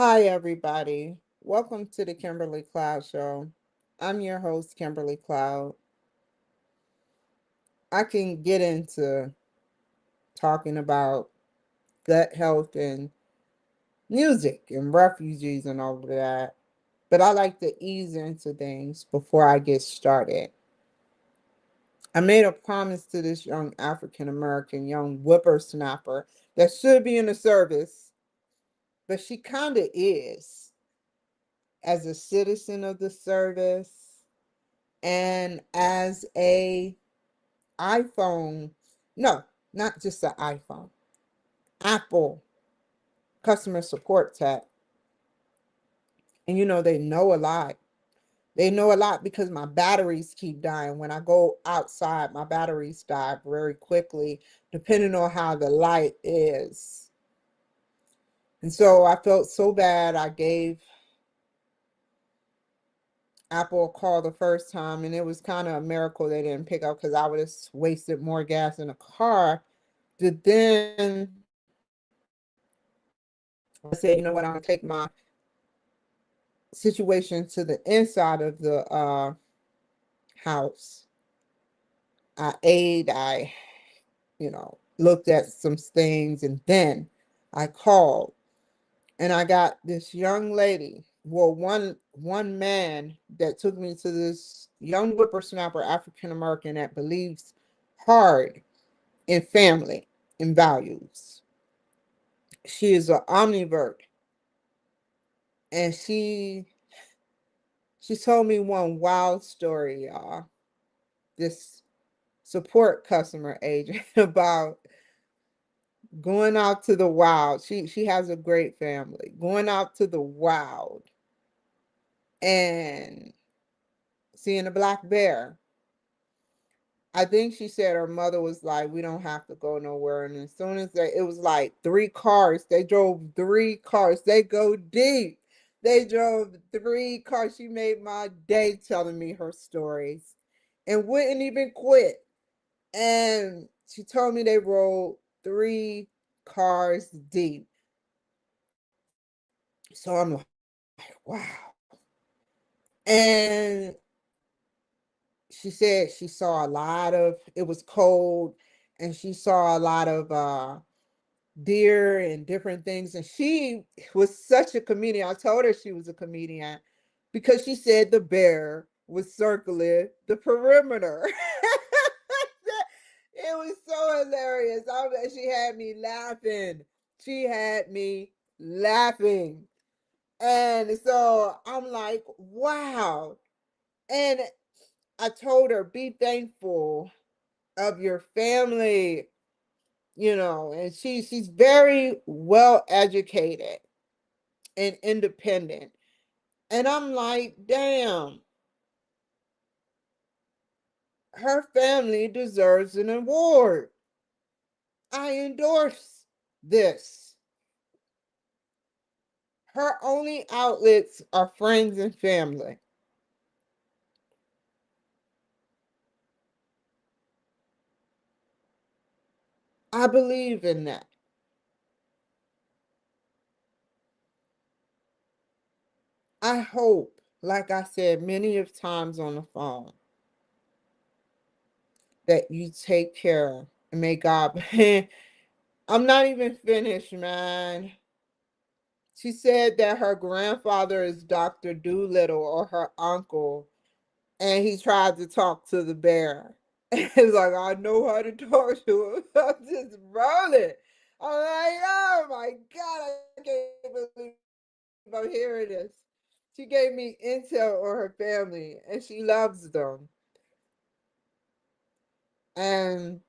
Hi, everybody. Welcome to the Kimberly Cloud Show. I'm your host, Kimberly Cloud. I can get into talking about gut health and music and refugees and all of that, but I like to ease into things before I get started. I made a promise to this young African American, young whippersnapper that should be in the service, but she kind of is as a citizen of the service and as a iPhone, no, not just the iPhone, Apple customer support tech. And they know a lot. They know a lot because my batteries keep dying. When I go outside, my batteries die very quickly, depending on how the light is. And so I felt so bad. I gave Apple a call the first time, and it was kind of a miracle they didn't pick up because I would have wasted more gas in the car. But then I said, you know what, I'm going to take my situation to the inside of the house. I looked at some things, and then I called, and I got this young lady, well, one man that took me to this young whippersnapper African American that believes hard in family and values. She is an omnivert, and she told me one wild story, y'all. This support customer agent about going out to the wild. She has a great family. Going out to the wild and seeing a black bear. I think she said her mother was like, "We don't have to go nowhere." And as soon as it was like 3 cars. They drove 3 cars. They go deep. They drove 3 cars. She made my day telling me her stories and wouldn't even quit. And she told me they rode 3 cars deep. So I'm like, wow. And she said she saw a lot of, it was cold, and she saw a lot of deer and different things. And she was such a comedian. I told her she was a comedian because she said the bear was circling the perimeter. It was so hilarious. She had me laughing. She had me laughing. And so I'm like, wow. And I told her, be thankful of your family, and she's very well educated and independent. And I'm like, damn, her family deserves an award. I endorse this. Her only outlets are friends and family. I believe in that. I hope, like I said many of times on the phone, that you take care and may God. I'm not even finished, man. She said that her grandfather is Dr. Doolittle or her uncle, and he tried to talk to the bear. It's like, I know how to talk to him. I'm just rolling. I'm like, oh my God, I can't believe I'm hearing this. She gave me intel on her family, and she loves them. And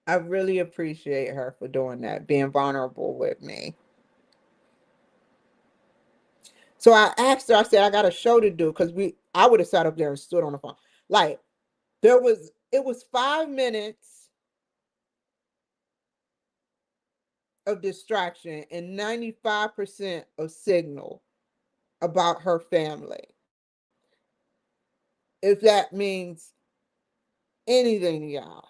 I really appreciate her for doing that, being vulnerable with me. So I asked her, I said, I got a show to do because I would have sat up there and stood on the phone. Like, it was 5 minutes of distraction and 95% of signal about her family. If that means anything to y'all.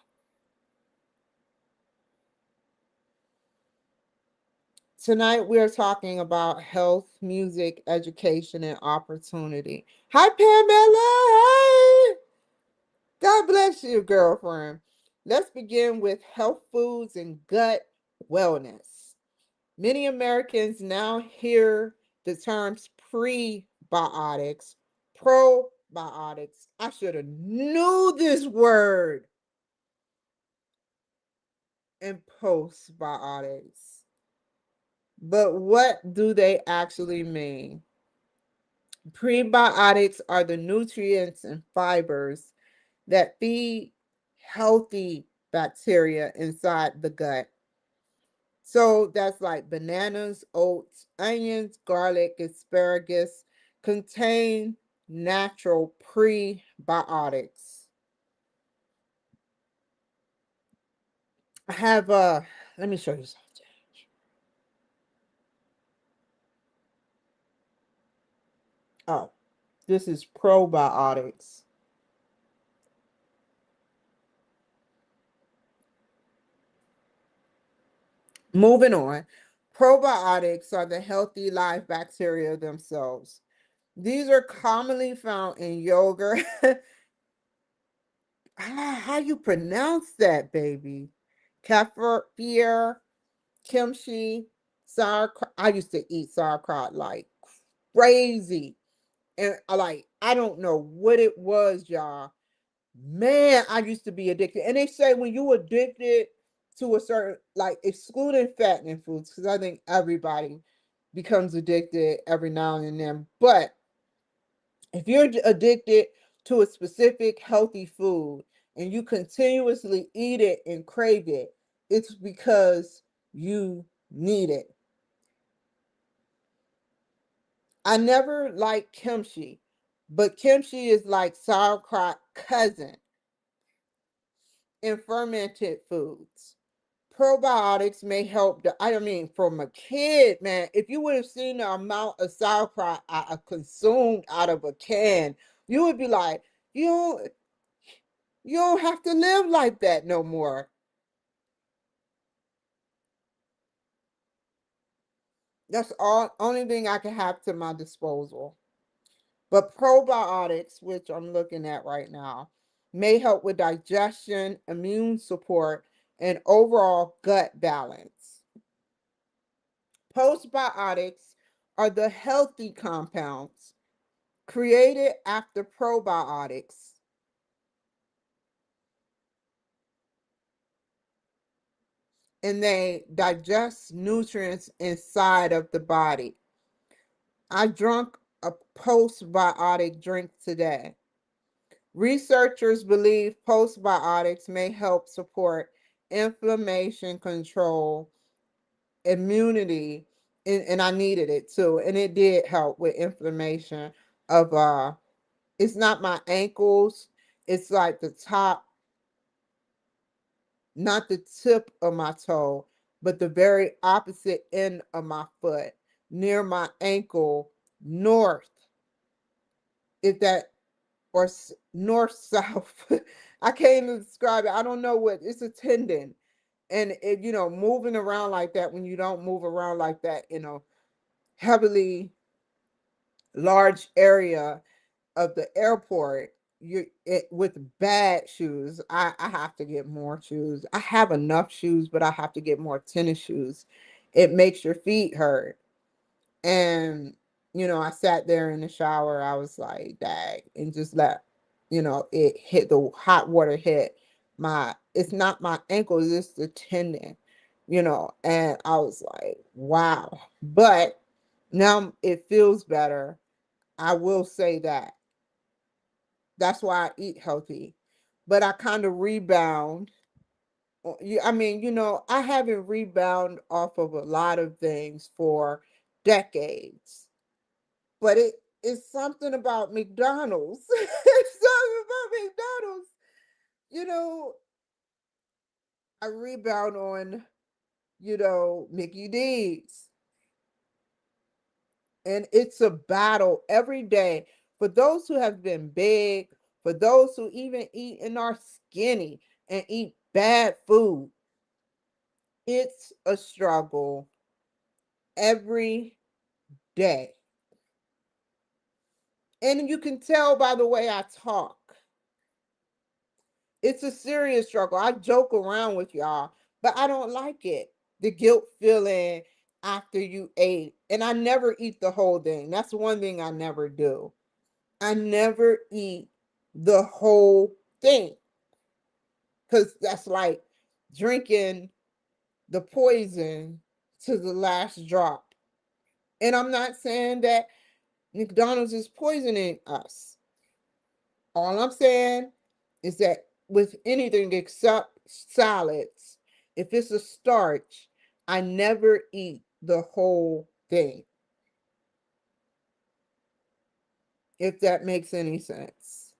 Tonight we're talking about health, music, education, and opportunity. Hi, Pamela. Hi. God bless you, girlfriend. Let's begin with health foods and gut wellness. Many Americans now hear the terms prebiotics, probiotics. I should have knew this word, and postbiotics. But what do they actually mean? Prebiotics are the nutrients and fibers that feed healthy bacteria inside the gut. So that's like bananas, oats, onions, garlic, asparagus contain natural prebiotics. I have let me show you something. Oh, this is probiotics. Moving on. Probiotics are the healthy live bacteria themselves. These are commonly found in yogurt. How you pronounce that, baby? Kefir, kimchi, sauerkraut. I used to eat sauerkraut like crazy. And I don't know what it was, y'all. Man, I used to be addicted. And they say when you addicted to a certain, like excluding fattening foods, because I think everybody becomes addicted every now and then. But if you're addicted to a specific healthy food and you continuously eat it and crave it, it's because you need it. I never liked kimchi, but kimchi is like sauerkraut cousin in fermented foods. Probiotics may help I mean, from a kid, man, if you would have seen the amount of sauerkraut I consumed out of a can, you would be like, you don't, you don't have to live like that no more. That's all only thing I can have to my disposal. But probiotics, which I'm looking at right now, may help with digestion, immune support, and overall gut balance. Postbiotics are the healthy compounds created after probiotics, and they digest nutrients inside of the body. I drank a postbiotic drink today. Researchers believe postbiotics may help support inflammation control, immunity, and I needed it too. And it did help with inflammation of it's not my ankles, it's like the top, not the tip of my toe, but the very opposite end of my foot, near my ankle, north, if that or north south. I can't even describe it. I don't know what it's a tendon, and it moving around like that when you don't move around like that in a heavily large area of the airport. With bad shoes. I have to get more shoes. I have enough shoes, but I have to get more tennis shoes. It makes your feet hurt. And, I sat there in the shower. I was like, dang, and just let, it hit the hot water hit it's not my ankle, it's the tendon, and I was like, wow. But now it feels better. I will say that. That's why I eat healthy. But I kind of rebound. I mean, I haven't rebound off of a lot of things for decades. But it's something about McDonald's. It's something about McDonald's. You know, I rebound on, Mickey D's. And it's a battle every day for those who have been big, for those who even eat and are skinny and eat bad food. It's a struggle. every day. And you can tell by the way I talk. It's a serious struggle. I joke around with y'all, but I don't like it. The guilt feeling after you ate. And I never eat the whole thing. That's one thing I never do. I never eat the whole thing. Because that's like drinking the poison to the last drop. And I'm not saying that McDonald's is poisoning us. All I'm saying is that with anything except salads, if it's a starch, I never eat the whole thing, if that makes any sense.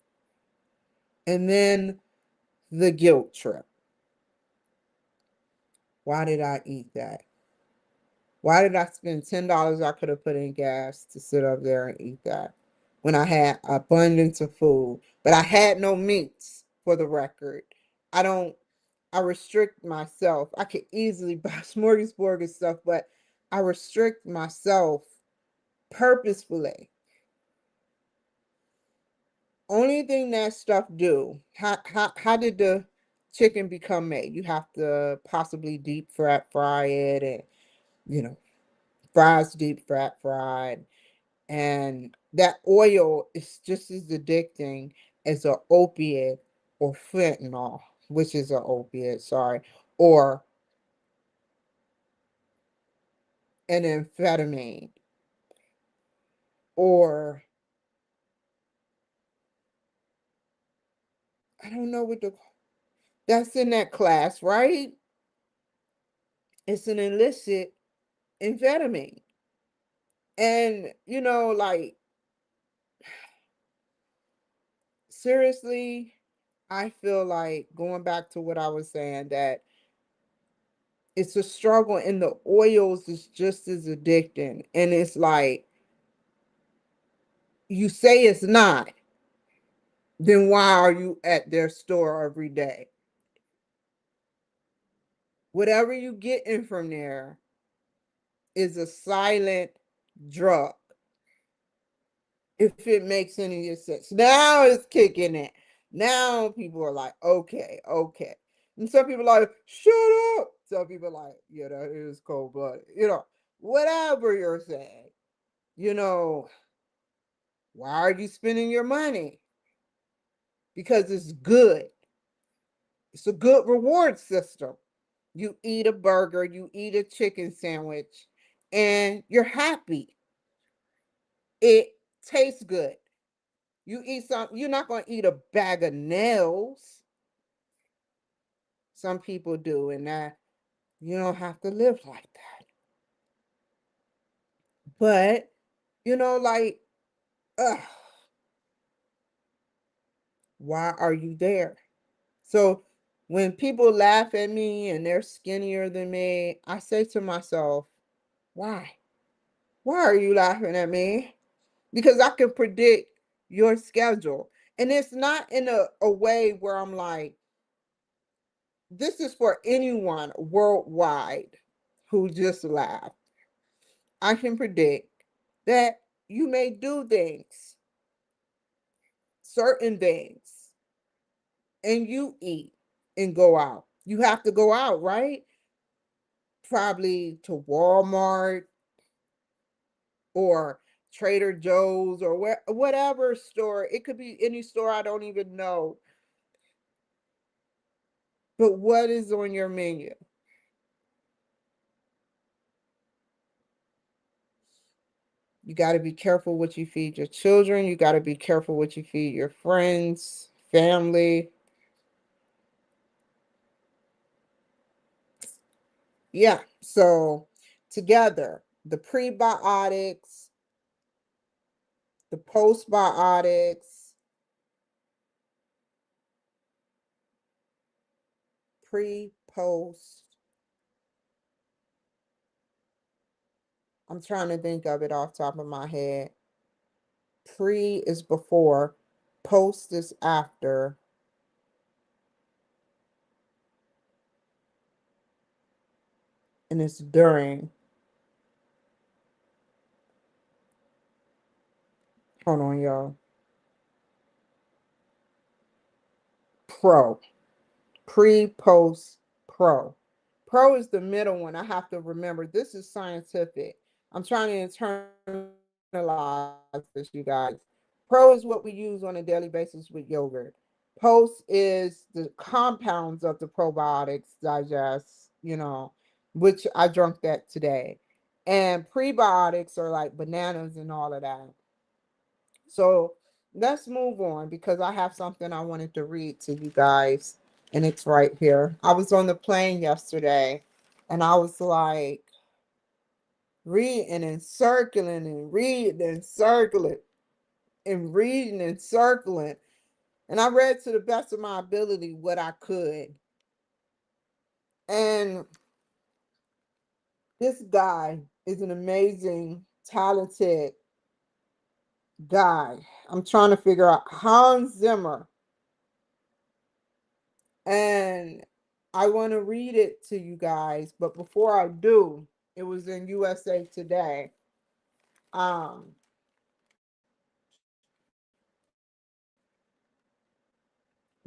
And then the guilt trip. Why did I eat that? Why did I spend $10 I could have put in gas to sit up there and eat that when I had abundance of food? But I had no meats, for the record. I don't, I restrict myself. I could easily buy smorgasbord and stuff, but I restrict myself purposefully. Only thing that stuff do, how did the chicken become made? You have to possibly deep fry it, and you know, fries deep fried. And that oil is just as addicting as an opiate or fentanyl, which is an opiate, sorry, or an amphetamine, or I don't know what that's in that class, right? It's an illicit amphetamine. And, like, seriously, I feel like going back to what I was saying, that it's a struggle, and the oils is just as addicting. And it's like, you say it's not, then why are you at their store every day? Whatever you get in from there is a silent drug, if it makes any sense. Now it's kicking in. Now people are like, okay, okay. And some people are like, shut up. Some people are like, yeah, that is cold blooded. Whatever you're saying, you know, why are you spending your money? Because it's good. It's a good reward system. You eat a burger, you eat a chicken sandwich, and you're happy. It tastes good. You eat you're not going to eat a bag of nails. Some people do, and that you don't have to live like that. But, like, ugh, why are you there? So when people laugh at me and they're skinnier than me, I say to myself, why? Why are you laughing at me? Because I can predict your schedule. And it's not in a way where I'm like, this is for anyone worldwide who just laughed. I can predict that you may do things, certain things, and you eat and go out. You have to go out, right? Probably to Walmart or Trader Joe's or whatever store. It could be any store I don't even know. But what is on your menu? You got to be careful what you feed your children. You got to be careful what you feed your friends, family. Yeah. So, together, the prebiotics, the postbiotics, post. I'm trying to think of it off the top of my head. Pre is before, post is after, and it's during. Hold on, y'all. Pro. Pre, post, pro. Pro is the middle one. I have to remember. This is scientific. I'm trying to internalize this, you guys. Pro is what we use on a daily basis with yogurt. Post is the compounds of the probiotics digest, which I drunk that today. And prebiotics are like bananas and all of that. So let's move on because I have something I wanted to read to you guys, and it's right here. I was on the plane yesterday, and I was like reading and circling and reading and circling and reading and circling. And I read to the best of my ability what I could. And this guy is an amazing, talented guy. I'm trying to figure out Hans Zimmer. And I want to read it to you guys, but before I do, it was in USA Today. Um,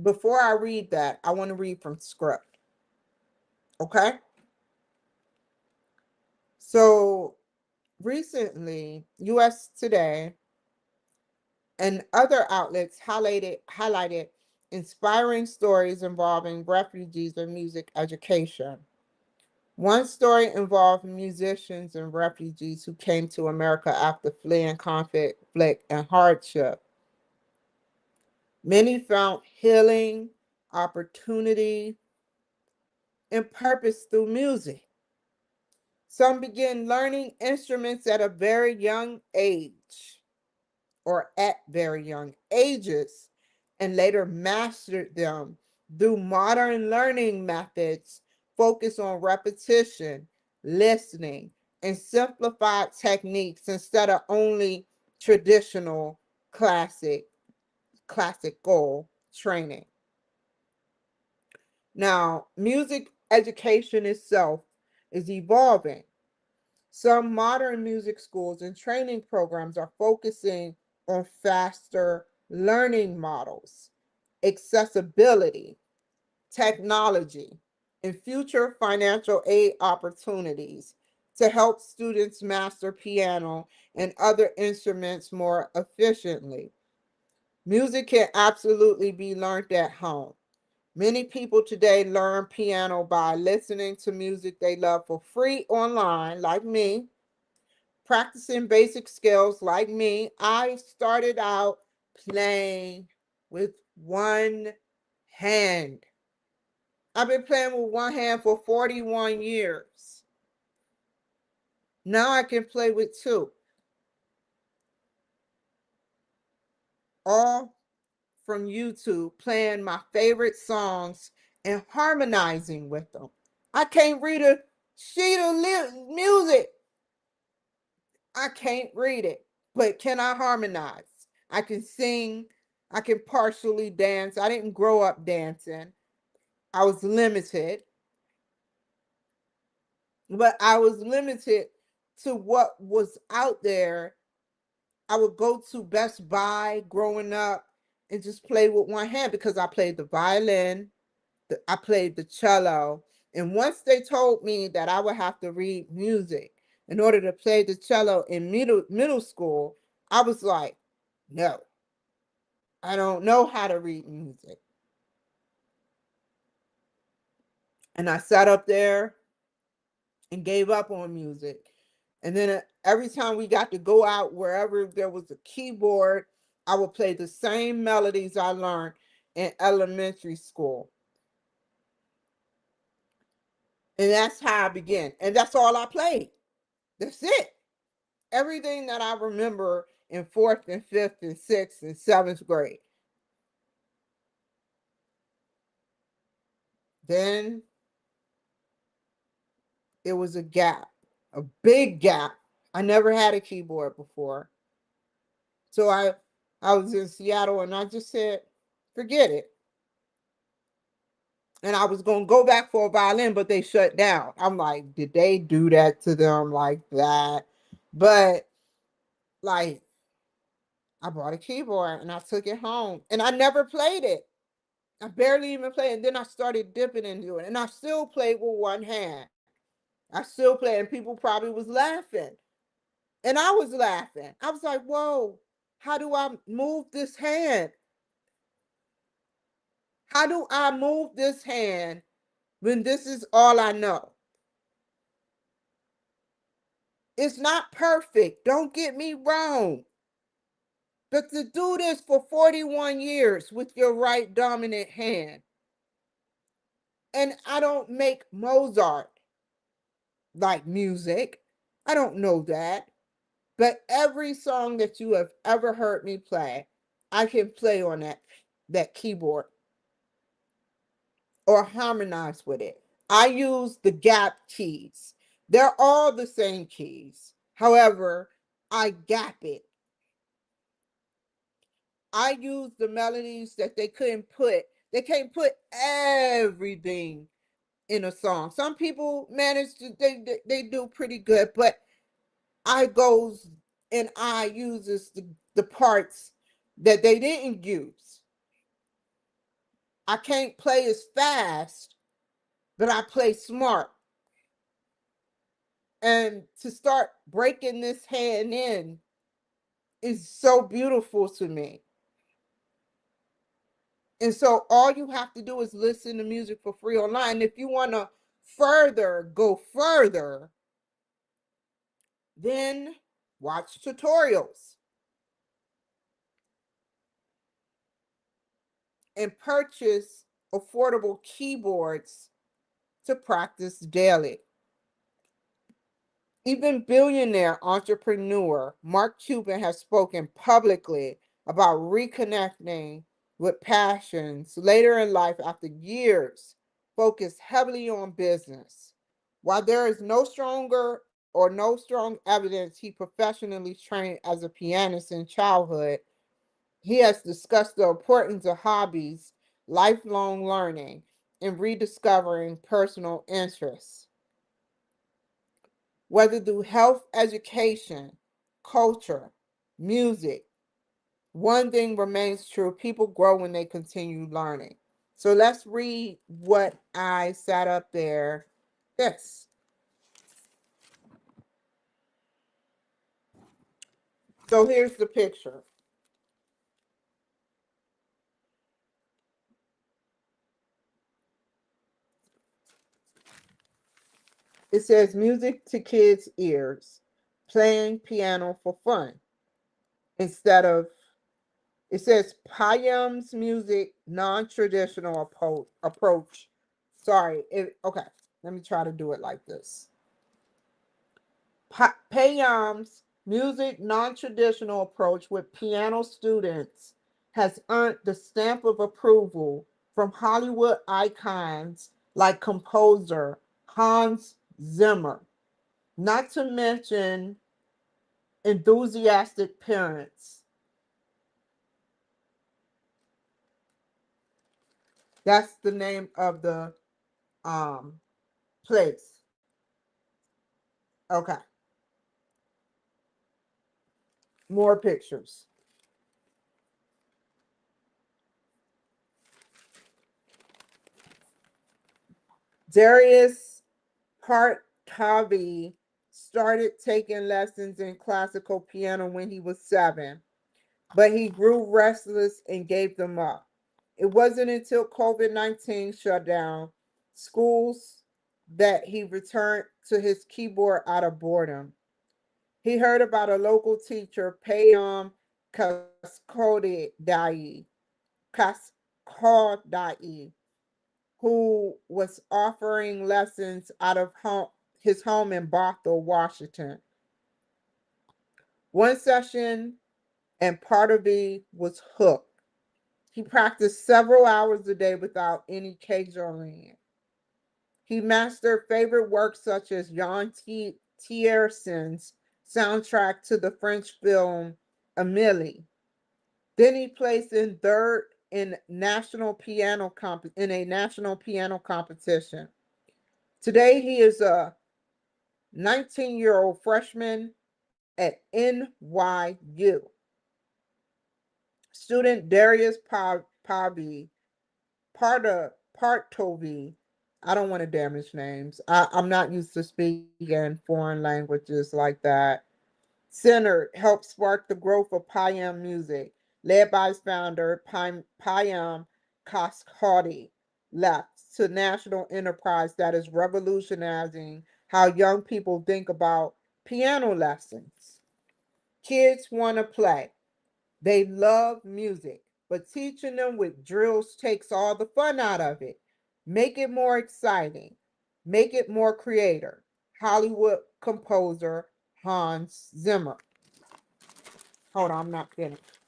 Before I read that, I want to read from script. Okay? So recently, US Today and other outlets highlighted inspiring stories involving refugees and music education. One story involved musicians and refugees who came to America after fleeing conflict and hardship. Many found healing, opportunity, and purpose through music. Some began learning instruments at a very young age or at very young ages and later mastered them through modern learning methods focused on repetition, listening, and simplified techniques instead of only traditional classical training. Now, music education itself is evolving. Some modern music schools and training programs are focusing on faster learning models, accessibility, technology, and future financial aid opportunities to help students master piano and other instruments more efficiently. Music can absolutely be learned at home. Many people today learn piano by listening to music they love for free online, like me, practicing basic skills like me. I started out playing with one hand. I've been playing with one hand for 41 years. Now I can play with two, all from YouTube, playing my favorite songs and harmonizing with them. I can't read a sheet of music. I can't read it, but can I harmonize? I can sing. I can partially dance. I didn't grow up dancing. I was limited, but I was limited to what was out there. I would go to Best Buy growing up and just play with one hand because I played the violin, I played the cello. And once they told me that I would have to read music in order to play the cello in middle school, I was like, no, I don't know how to read music. And I sat up there and gave up on music. And then every time we got to go out wherever there was a keyboard, I would play the same melodies I learned in elementary school. And that's how I began. And that's all I played. That's it. Everything that I remember in fourth and fifth and sixth and seventh grade. Then it was a gap, a big gap. I never had a keyboard before. So I was in Seattle and I just said, forget it. And I was going to go back for a violin, but they shut down. I'm like, did they do that to them like that? But like, I bought a keyboard and I took it home and I never played it. I barely even played. And then I started dipping into it. And I still played with one hand. I still play, and people probably was laughing. And I was laughing. I was like, whoa, how do I move this hand? How do I move this hand when this is all I know? It's not perfect. Don't get me wrong. But to do this for 41 years with your right dominant hand, and I don't make Mozart like music. I don't know that. But every song that you have ever heard me play, I can play on that keyboard or harmonize with it. I use the gap keys. They're all the same keys. However, I gap it. I use the melodies that they can't put everything in a song. Some people manage to they do pretty good, but I goes and I uses the parts that they didn't use. I can't play as fast, but I play smart. And to start breaking this hand in is so beautiful to me. And so all you have to do is listen to music for free online. If you want to go further, then watch tutorials and purchase affordable keyboards to practice daily. Even billionaire entrepreneur Mark Cuban has spoken publicly about reconnecting with passions later in life after years focused heavily on business. While there is no strong evidence he professionally trained as a pianist in childhood, he has discussed the importance of hobbies, lifelong learning, and rediscovering personal interests. Whether through health education, culture, music, one thing remains true: people grow when they continue learning. So let's read what I sat up there. This. So here's the picture. It says music to kids' ears, playing piano for fun. Instead of, it says Payam's music non-traditional approach. Sorry. Okay, let me try to do it like this. Payam's music non-traditional approach with piano students has earned the stamp of approval from Hollywood icons like composer Hans Zimmer, not to mention enthusiastic parents. That's the name of the um place. Okay, more pictures. Darius Partavi started taking lessons in classical piano when he was 7, but he grew restless and gave them up. It wasn't until COVID-19 shut down schools that he returned to his keyboard out of boredom. He heard about a local teacher, Payam Kaskodi Kaskodi, who was offering lessons out of his home in Bothell, Washington. One session, and Partovi was hooked. He practiced several hours a day without any cajoling. He mastered favorite works such as Jan Tiersen's soundtrack to the French film Amélie. Then he placed in third in a national piano competition. Today he is a 19-year-old freshman at NYU. Student Darius Pavi, Partovi. I don't want to damage names. I'm not used to speaking foreign languages like that. Centered helped spark the growth of Payam music, led by its founder, Payam Kaskhadi, left to national enterprise that is revolutionizing how young people think about piano lessons. Kids want to play. They love music, but teaching them with drills takes all the fun out of it. Make it more exciting. Make it more creative. Hollywood composer Hans Zimmer. Hold on, I'm not finished.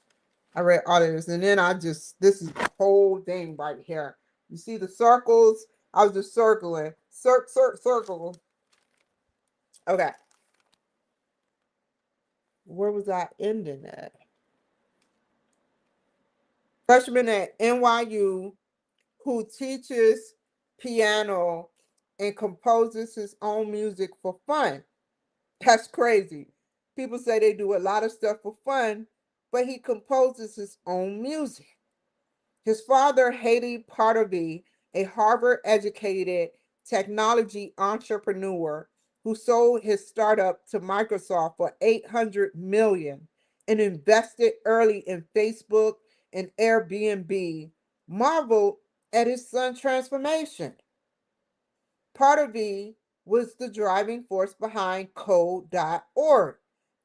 I read all of this, and then this is the whole thing right here. You see the circles? I was just circling. Circle. Okay. Where was I ending at? Freshman at NYU who teaches piano and composes his own music for fun. That's crazy. People say they do a lot of stuff for fun, but he composes his own music. His father, Haley Partovi, a Harvard educated technology entrepreneur who sold his startup to Microsoft for 800 million and invested early in Facebook and Airbnb, marveled at his son's transformation. Partovi was the driving force behind Code.org,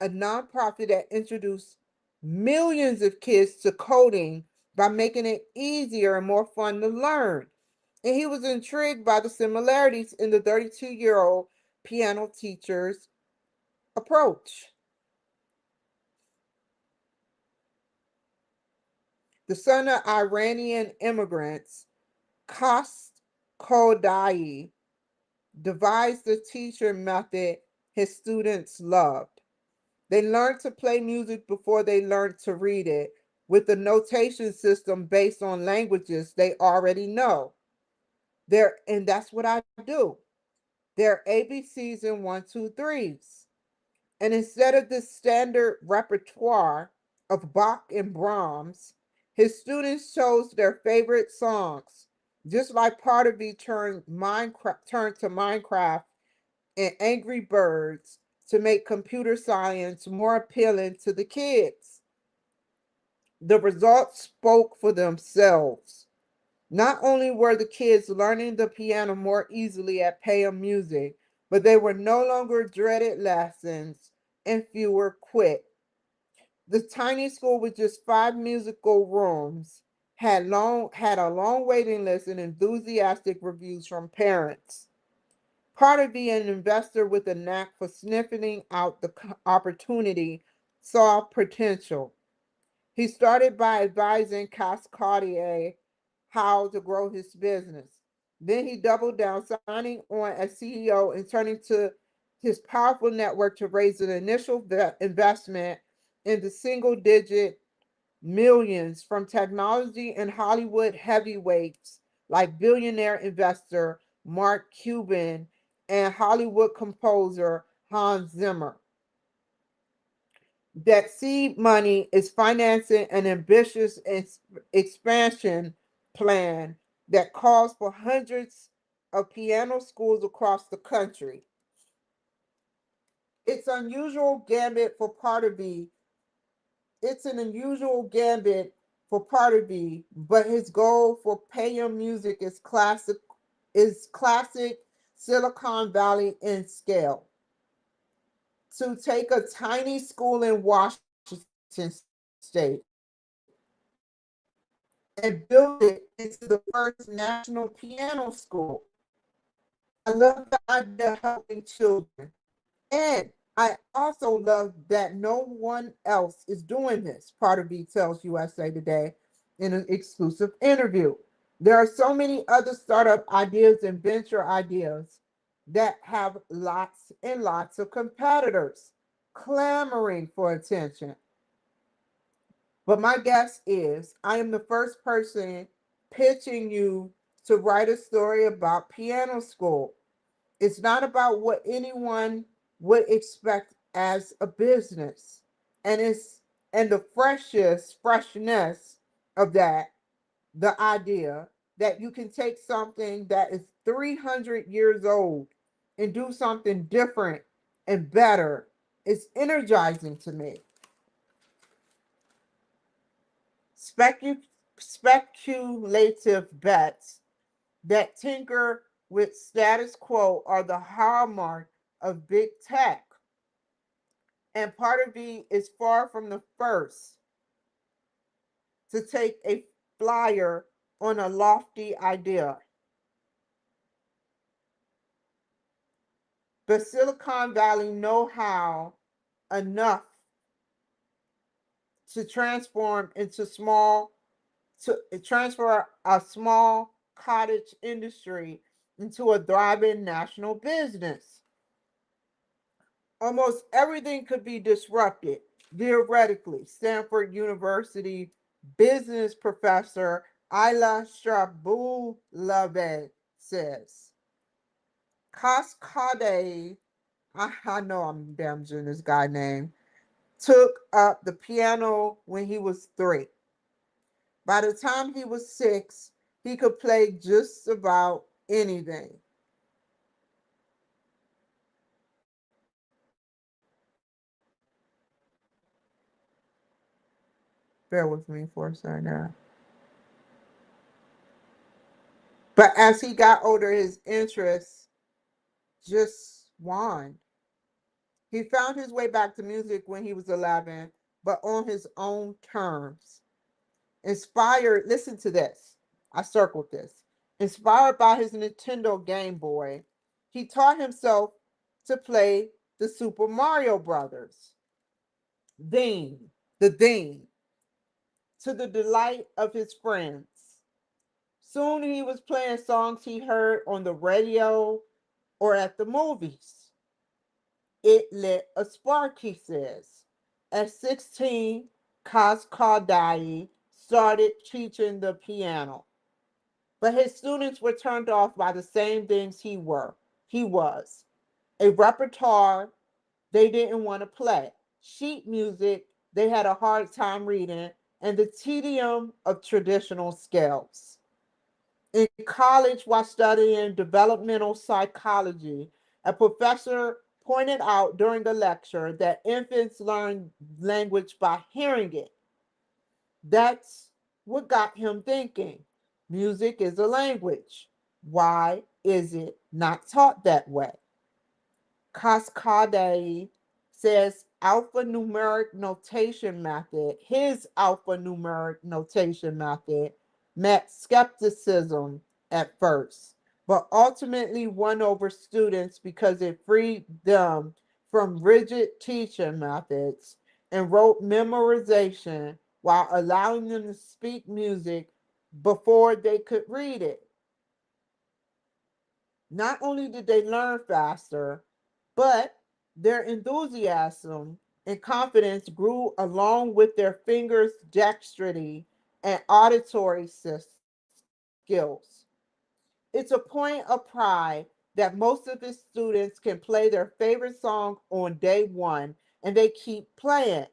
a nonprofit that introduced millions of kids to coding by making it easier and more fun to learn. And he was intrigued by the similarities in the 32-year-old piano teacher's approach. The son of Iranian immigrants, Kost Kodai, devised the teacher method his students loved. They learned to play music before they learned to read it with a notation system based on languages they already know. And that's what I do. They're ABCs and one, two, threes. And instead of the standard repertoire of Bach and Brahms, his students chose their favorite songs, just like Partovi turned to Minecraft and Angry Birds to make computer science more appealing to the kids. The results spoke for themselves. Not only were the kids learning the piano more easily at Payam Music, but they were no longer dreaded lessons and fewer quit. The tiny school with just 5 musical rooms had a long waiting list and enthusiastic reviews from parents. Part of being an investor with a knack for sniffing out the opportunity saw potential. He started by advising Cascardier how to grow his business. Then he doubled down, signing on as CEO and turning to his powerful network to raise an initial investment in the single digit millions from technology and Hollywood heavyweights like billionaire investor Mark Cuban and Hollywood composer Hans Zimmer. That seed money is financing an ambitious expansion plan that calls for hundreds of piano schools across the country. It's unusual gambit for Partovi. It's an unusual gambit for Partovi, but his goal for Payam Music is classic Silicon Valley in scale. To take a tiny school in Washington state and build it into the first national piano school. I love the idea of helping children. And I also love that no one else is doing this, Part of B tells USA Today in an exclusive interview. There are so many other startup ideas and venture ideas that have lots and lots of competitors clamoring for attention. But my guess is I am the first person pitching you to write a story about piano school. It's not about what anyone would expect as a business. And it's and the freshness of that, the idea that you can take something that is 300 years old and do something different and better is energizing to me. Speculative bets that tinker with status quo are the hallmark of big tech, and part of me is far from the first to take a flyer on a lofty idea. But Silicon Valley know how enough to transfer a small cottage industry into a thriving national business. Almost everything could be disrupted theoretically. Stanford University business professor Ayla Strabulove says. Cascade, I know I'm damaging this guy's name, took up the piano when he was 3. By the time he was 6, he could play just about anything. Bear with me for a second. But as he got older, his interests just waned. He found his way back to music when he was 11, but on his own terms. Inspired, listen to this. I circled this. Inspired by his Nintendo Game Boy, he taught himself to play the Super Mario Brothers theme, the theme, to the delight of his friends. Soon he was playing songs he heard on the radio or at the movies. It lit a spark, he says. At 16, Kaz Kardai started teaching the piano. But his students were turned off by the same things he was. A repertoire they didn't want to play, sheet music they had a hard time reading, and the tedium of traditional scales. In college, while studying developmental psychology, a professor pointed out during a lecture that infants learn language by hearing it. That's what got him thinking. Music is a language. Why is it not taught that way? Cascade says his alphanumeric notation method met skepticism at first, but ultimately won over students because it freed them from rigid teaching methods and rote memorization while allowing them to speak music before they could read it. Not only did they learn faster, but their enthusiasm and confidence grew along with their fingers' dexterity and auditory skills. It's a point of pride that most of his students can play their favorite song on day one and they keep playing.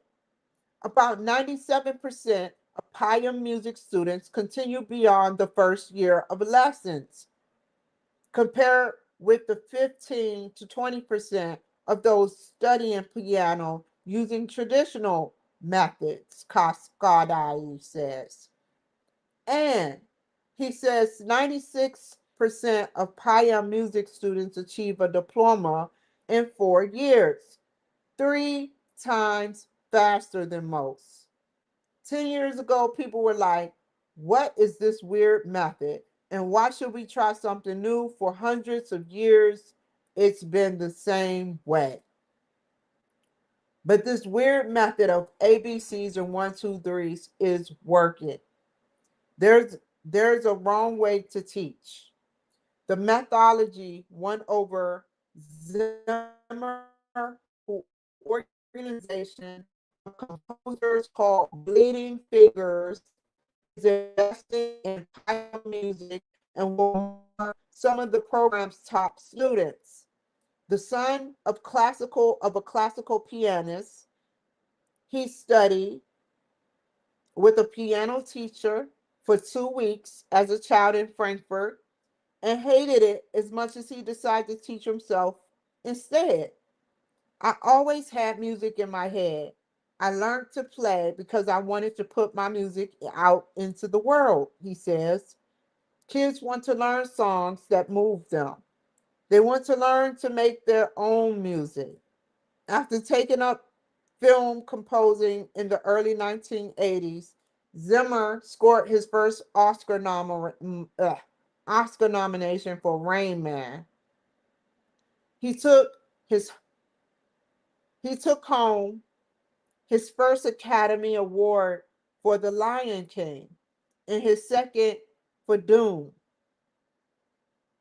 About 97% of Payam music students continue beyond the first year of lessons, compared with the 15 to 20% of those studying piano using traditional methods, Cascadai says. And he says 96% of Paya music students achieve a diploma in 4 years, 3 times faster than most. 10 years ago, people were like, what is this weird method? And why should we try something new? For hundreds of years, it's been the same way. But this weird method of ABCs and one, two, threes is working. There's there's a wrong way to teach. The methodology won over Zimmer, who organization of composers called Bleeding Fingers is investing in piano music and will some of the program's top students. The son of a classical pianist, he studied with a piano teacher for 2 weeks as a child in Frankfurt and hated it as much as he decided to teach himself instead. I always had music in my head. I learned to play because I wanted to put my music out into the world, he says. Kids want to learn songs that move them. They want to learn to make their own music. After taking up film composing in the early 1980s, Zimmer scored his first Oscar nomination for Rain Man. He took his he took home his first Academy Award for The Lion King and his second for Dune.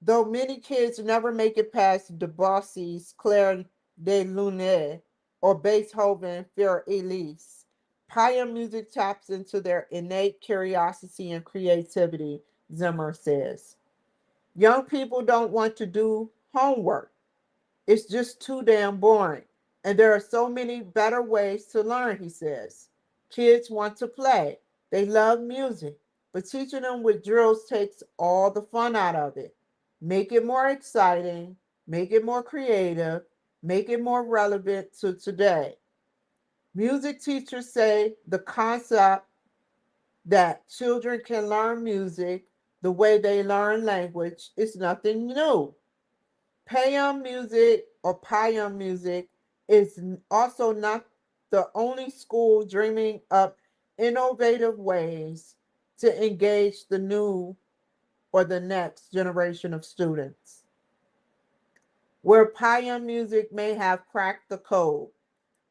Though many kids never make it past Debussy's Clair de Lune or Beethoven's Für Elise, Paya music taps into their innate curiosity and creativity, Zimmer says. Young people don't want to do homework. It's just too damn boring. And there are so many better ways to learn, he says. Kids want to play. They love music. But teaching them with drills takes all the fun out of it. Make it more exciting, make it more creative, make it more relevant to today. Music teachers say the concept that children can learn music the way they learn language is nothing new. Payam music or Payam music is also not the only school dreaming up innovative ways to engage the new or the next generation of students. Where Payam music may have cracked the code,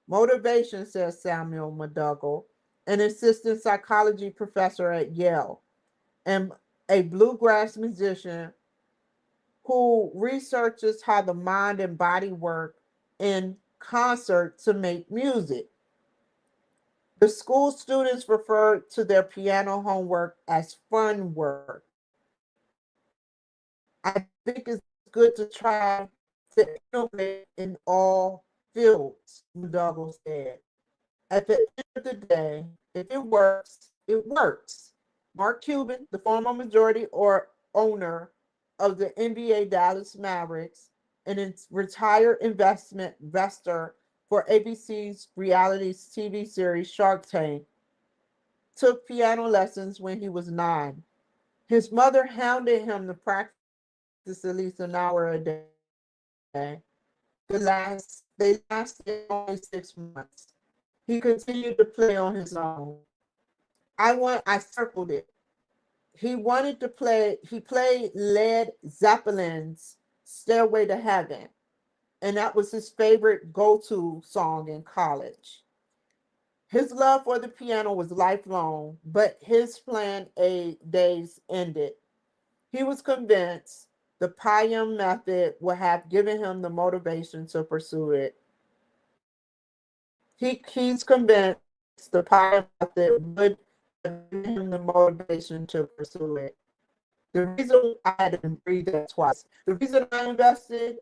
motivation, says Samuel McDougall, an assistant psychology professor at Yale and a bluegrass musician who researches how the mind and body work in concert to make music. The school students refer to their piano homework as fun work. I think it's good to try to innovate in all fields, McDougall said. At the end of the day, if it works, it works. Mark Cuban, the former majority or owner of the NBA Dallas Mavericks and its retired investment investor for ABC's reality TV series Shark Tank, took piano lessons when he was 9. His mother hounded him to practice at least an hour a day. They lasted only 6 months. He continued to play on his own. I circled it. He played Led Zeppelin's Stairway to Heaven, and that was his favorite go-to song in college. His love for the piano was lifelong, but his days ended. He was convinced the Payam method would have given him the motivation to pursue it. He's convinced the Payam method would have given him the motivation to pursue it. The reason I had to read that twice. The reason I invested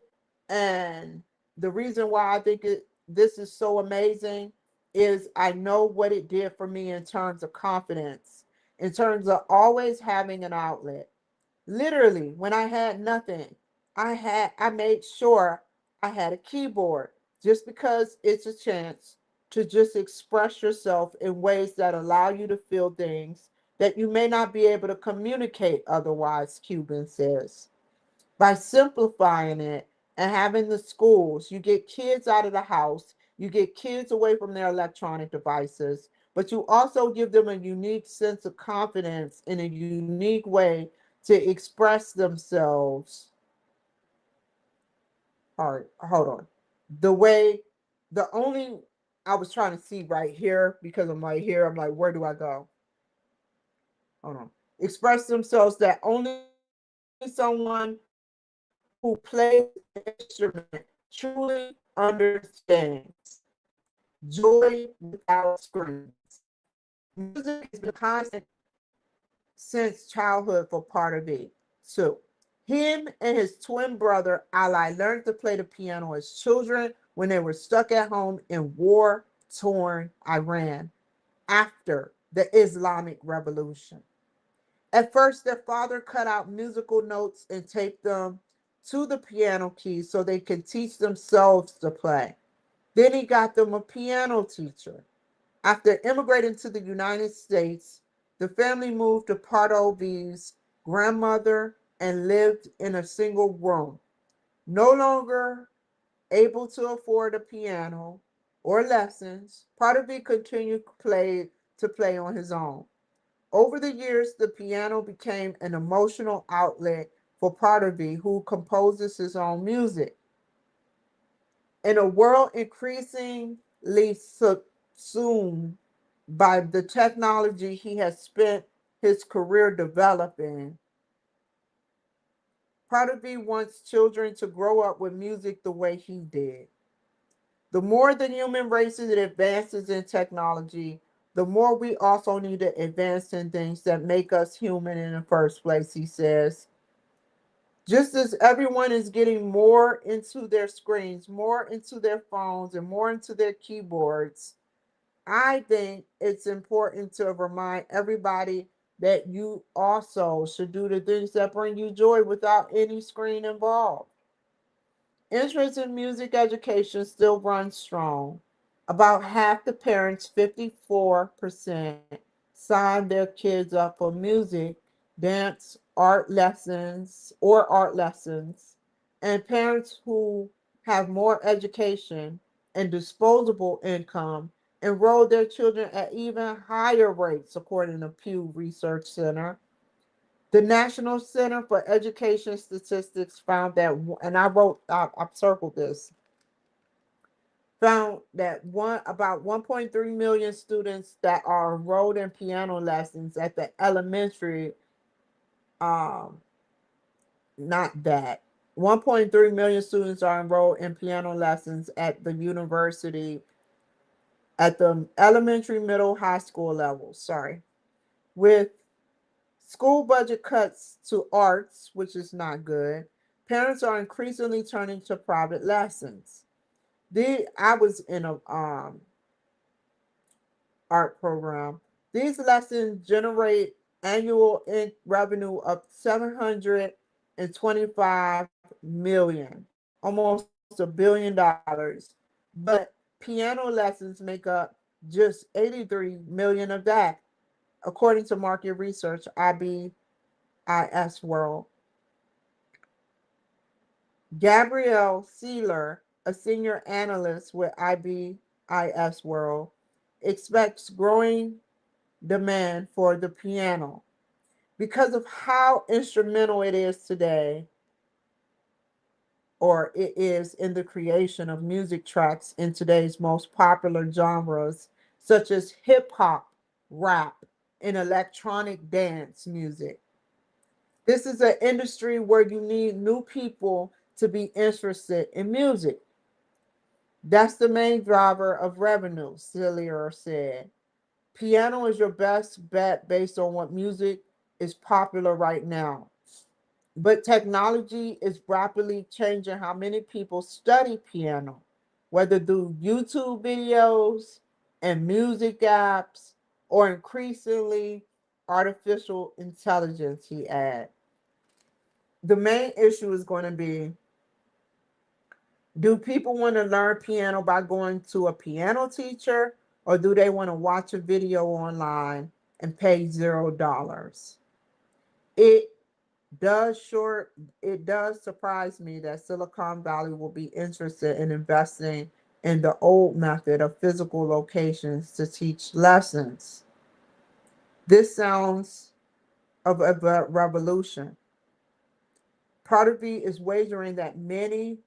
and the reason why I think this is so amazing is I know what it did for me in terms of confidence, in terms of always having an outlet. Literally, when I had nothing, I made sure I had a keyboard just because it's a chance to just express yourself in ways that allow you to feel things that you may not be able to communicate otherwise, Cuban says. By simplifying it and having the schools, you get kids out of the house, you get kids away from their electronic devices, but you also give them a unique sense of confidence in a unique way to express themselves. All right, hold on. The way, the only, I was trying to see right here because I'm right here. I'm like, where do I go? Hold on. Express themselves that only someone who plays an instrument truly understands. Joy without screens. Music has been a constant since childhood for part of it, too. Him and his twin brother, Ali, learned to play the piano as children when they were stuck at home in war torn Iran after the Islamic Revolution. At first, their father cut out musical notes and taped them to the piano keys so they could teach themselves to play. Then he got them a piano teacher. After immigrating to the United States, the family moved to Pardovi's grandmother and lived in a single room. No longer able to afford a piano or lessons, Pardovi continued to play on his own. Over the years, the piano became an emotional outlet for Pardovi, who composes his own music. In a world increasingly subsumed by the technology he has spent his career developing, Pardovi wants children to grow up with music the way he did. The more the human race advances in technology, the more we also need to advance in things that make us human in the first place, he says. Just as everyone is getting more into their screens, more into their phones, and more into their keyboards, I think it's important to remind everybody that you also should do the things that bring you joy without any screen involved. Interest in music education still runs strong. About half the parents, 54%, sign their kids up for music, dance, art lessons, and parents who have more education and disposable income enroll their children at even higher rates, according to Pew Research Center. The National Center for Education Statistics found that, and I've circled this, found that about 1.3 million students that are enrolled in piano lessons at the elementary, um, not that, 1.3 million students are enrolled in piano lessons at the university, at the elementary, middle, high school levels, sorry, with school budget cuts to arts, which is not good. Parents are increasingly turning to private lessons. I was in a art program. These lessons generate annual revenue of 725 million, almost $1 billion. But piano lessons make up just 83 million of that, according to market research IBIS World. Gabrielle Sealer, a senior analyst with IBIS World, expects growing demand for the piano because of how instrumental it is today, or it is in the creation of music tracks in today's most popular genres, such as hip hop, rap, and electronic dance music. This is an industry where you need new people to be interested in music. That's the main driver of revenue, Cillier said. Piano is your best bet based on what music is popular right now. But technology is rapidly changing how many people study piano, whether through YouTube videos and music apps or increasingly artificial intelligence, he adds. The main issue is going to be, do people want to learn piano by going to a piano teacher, or do they want to watch a video online and pay $0? It it does surprise me that Silicon Valley will be interested in investing in the old method of physical locations to teach lessons. This sounds of a revolution. Prodigy is wagering that many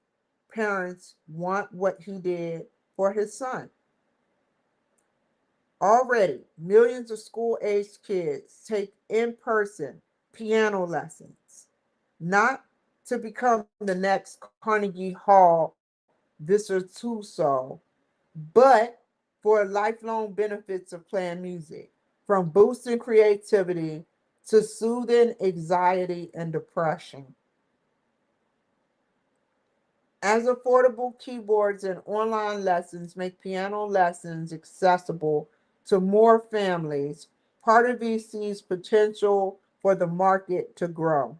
parents want what he did for his son. Already, millions of school-aged kids take in-person piano lessons, not to become the next Carnegie Hall virtuoso, but for lifelong benefits of playing music, from boosting creativity to soothing anxiety and depression. As affordable keyboards and online lessons make piano lessons accessible to more families, Partivy sees potential for the market to grow.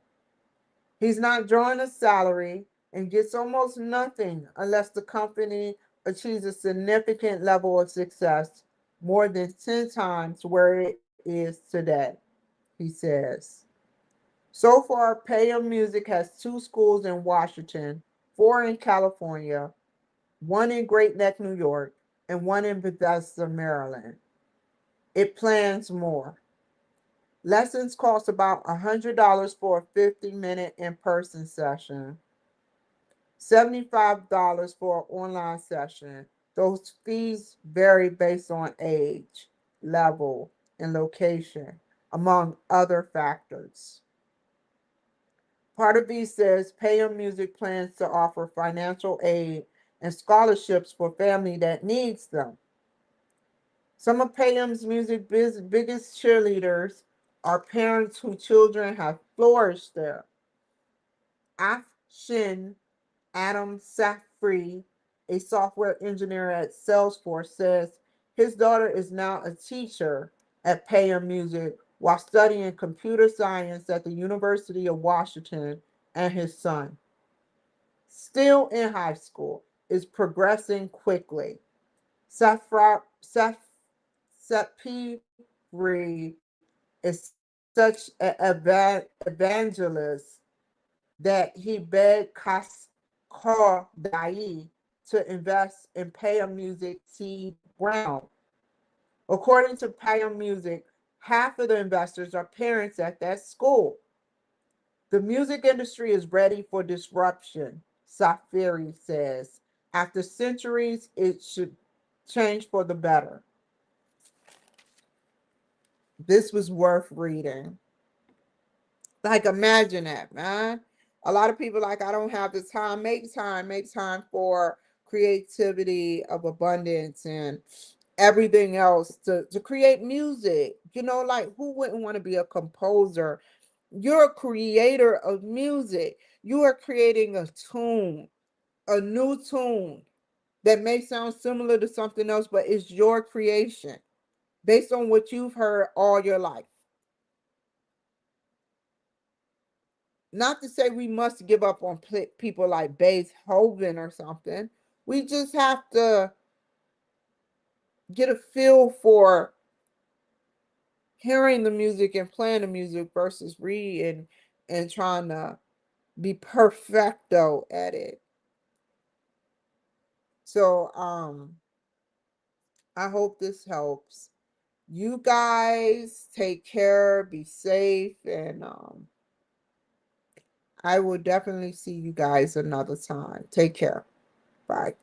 He's not drawing a salary and gets almost nothing unless the company achieves a significant level of success, more than 10 times where it is today, he says. So far, Payam Music has 2 schools in Washington, 4 in California, 1 in Great Neck, New York, and 1 in Bethesda, Maryland. It plans more. Lessons cost about $100 for a 50-minute in-person session, $75 for an online session. Those fees vary based on age, level, and location, among other factors. Part of B says Payam Music plans to offer financial aid and scholarships for family that needs them. Some of Payam's music biggest cheerleaders are parents whose children have flourished there. Afshin Adam Safri, a software engineer at Salesforce, says his daughter is now a teacher at Payam Music while studying computer science at the University of Washington, and his son, still in high school, is progressing quickly. Safra, Saf, is such an evangelist that he begged Dai to invest in Payam Music seed round. According to Payam Music, half of the investors are parents at that school. The music industry is ready for disruption, Safiri says. After centuries, it should change for the better. This was worth reading. Like, imagine that, man. A lot of people like, I don't have the time. Make time for creativity of abundance and everything else to create music. Like, who wouldn't want to be a composer? You're a creator of music. You are creating a tune, a new tune that may sound similar to something else, but it's your creation based on what you've heard all your life. Not to say we must give up on people like Beethoven or something. We just have to get a feel for hearing the music and playing the music versus reading and trying to be perfecto at it. So I hope this helps. You guys take care, be safe, and I will definitely see you guys another time. Take care. Bye.